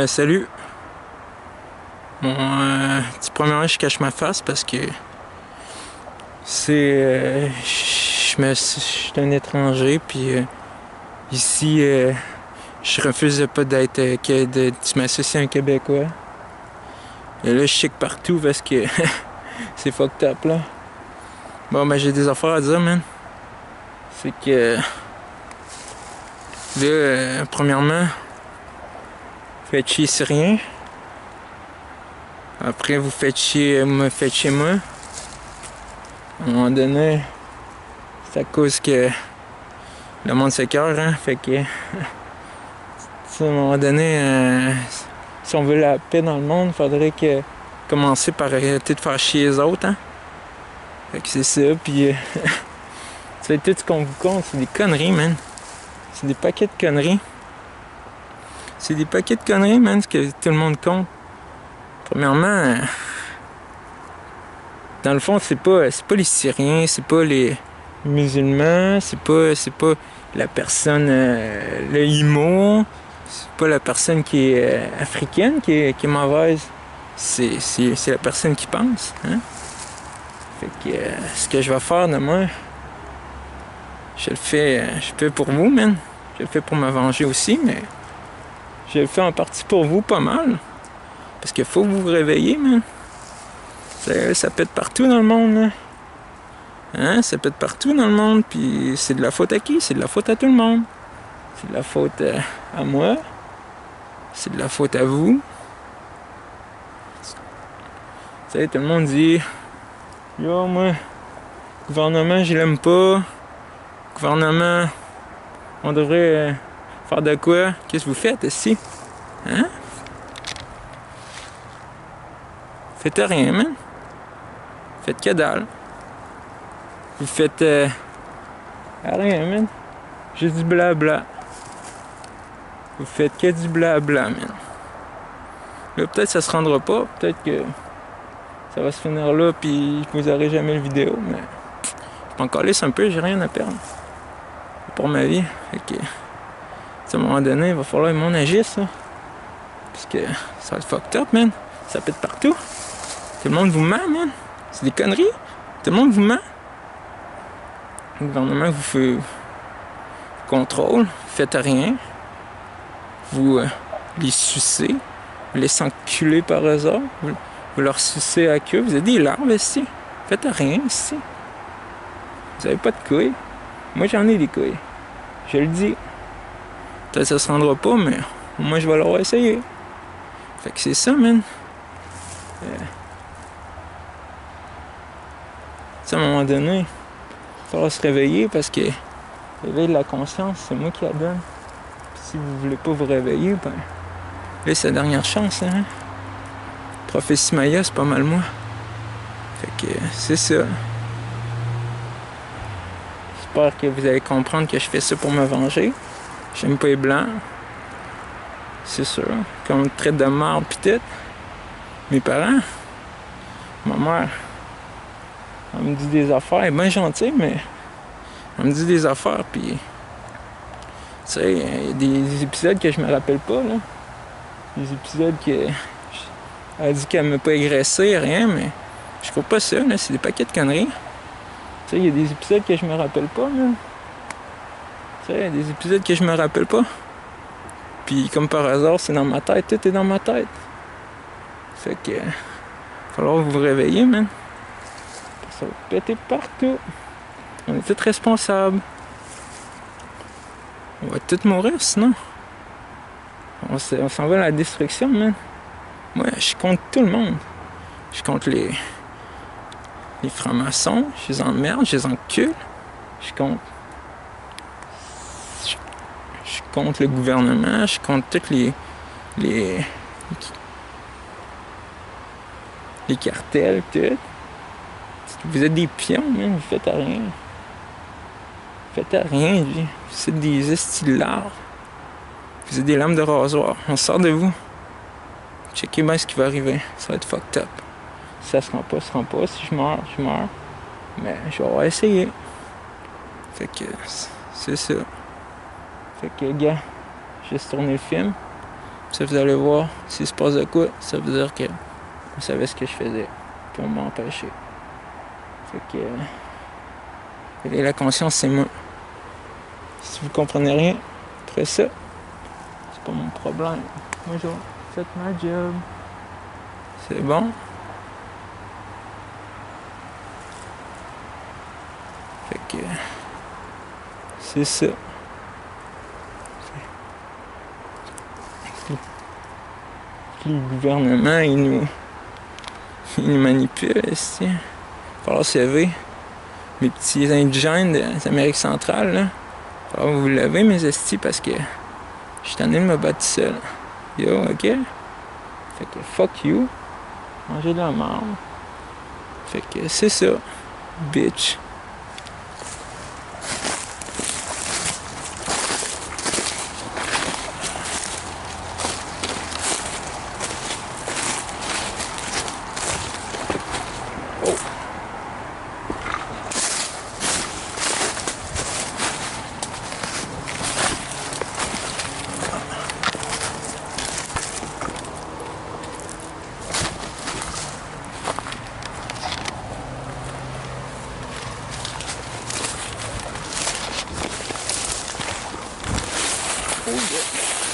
Salut. Bon, premièrement, je cache ma face parce que je suis un étranger, puis ici, je refuse pas de m'associer à un Québécois. Et là, je check partout parce que c'est fucked up, là. Bon, ben, j'ai des affaires à dire, man. C'est que, là, premièrement, faites chier Syrien. Après, vous me faites chier moi. À un moment donné, c'est à cause que le monde s'écoeure, hein. Fait que, tu sais, à un moment donné, si on veut la paix dans le monde, il faudrait commencer par arrêter de faire chier les autres, hein. Fait que c'est ça, puis tu sais, tout ce qu'on vous compte, c'est des conneries, man. C'est des paquets de conneries. C'est des paquets de conneries, man, ce que tout le monde compte. Premièrement, dans le fond, c'est pas les Syriens, c'est pas les musulmans, c'est pas la personne, le Imo, c'est pas la personne qui est africaine qui est mauvaise. C'est la personne qui pense, hein? Fait que ce que je vais faire demain, je le fais pour vous, man. Je le fais pour me venger aussi, mais je le fais en partie pour vous, pas mal. Parce qu'il faut vous réveiller, man. Ça pète partout dans le monde, là. Hein? Ça pète partout dans le monde, puis c'est de la faute à qui? C'est de la faute à tout le monde. C'est de la faute à moi. C'est de la faute à vous. Tu sais, tout le monde dit yo, moi, le gouvernement, je l'aime pas. Le gouvernement, on devrait faire de quoi? Qu'est-ce que vous faites ici? Hein? Faites rien, man. Faites que dalle. Vous faites rien, man. Juste du blabla. Vous faites que du blabla, man. Là, peut-être ça se rendra pas. Peut-être que ça va se finir là, puis vous aurez jamais le vidéo, mais je m'en calisse un peu, j'ai rien à perdre. Pour ma vie. Fait que, à un moment donné, il va falloir que le monde agisse, là. Parce que ça va être fucked up, man. Ça pète partout. Tout le monde vous ment, man. C'est des conneries. Tout le monde vous ment. Le gouvernement vous contrôle. Vous faites rien. Vous les sucez. Vous les enculez par eux autres. Vous leur sucez à queue. Vous êtes des larves ici. Faites rien ici. Vous avez pas de couilles. Moi, j'en ai des couilles. Je le dis. Peut-être que ça se rendra pas, mais moi, je vais leur essayer. Fait que c'est ça, man. À un moment donné, il va falloir se réveiller parce que l'éveil de la conscience, c'est moi qui la donne. Puis si vous voulez pas vous réveiller, ben là, c'est la dernière chance, hein. Prophétie Maya, c'est pas mal moi. Fait que c'est ça. J'espère que vous allez comprendre que je fais ça pour me venger. J'aime pas les blancs. C'est sûr. Qu'on me traite de merde pis tout. Mes parents, ma mère, elle me dit des affaires, elle est bien gentille, mais elle me dit des affaires, puis tu sais, il y a des épisodes que je me rappelle pas, là. Des épisodes que elle dit qu'elle m'a pas agressé, rien, mais je crois pas ça, là, c'est des paquets de conneries. Tu sais, il y a des épisodes que je me rappelle pas, là. Tu sais, il y a des épisodes que je me rappelle pas. Puis comme par hasard, c'est dans ma tête, tout est dans ma tête. Fait que, il va falloir vous réveiller, man. Ça va péter partout. On est tous responsables. On va tous mourir sinon. On s'en va à la destruction, man. Moi, je compte tout le monde. Je compte les francs-maçons, je les emmerde, je les encule. Je compte le gouvernement, je compte tous les cartels, tout. Vous êtes des pions, man, vous faites rien. Vous faites rien, lui. Vous êtes des estilards. Vous êtes des lames de rasoir. On sort de vous. Checkez bien ce qui va arriver. Ça va être fucked up. Si ça se rend pas, ça se rend pas. Si je meurs, je meurs. Mais je vais essayer. Fait que c'est ça. Fait que, gars, j'ai juste tourné le film. Ça, vous allez voir, s'il se passe de quoi, ça veut dire que on savait ce que je faisais. Puis on m'a empêché. Fait que... Et la conscience, c'est moi. Si vous comprenez rien, après ça, c'est pas mon problème. Moi, j'ai fait ma job. C'est bon. Fait que... C'est ça. Le gouvernement, il nous manipule, ici. Il va falloir se lever. Mes petits indigènes d'Amérique centrale, là. Il va falloir vous lever, mes estis, parce que je suis tanné de me battre seul. Yo, ok? Fait que fuck you. Manger de la marde. Fait que c'est ça. Bitch. Oh yeah.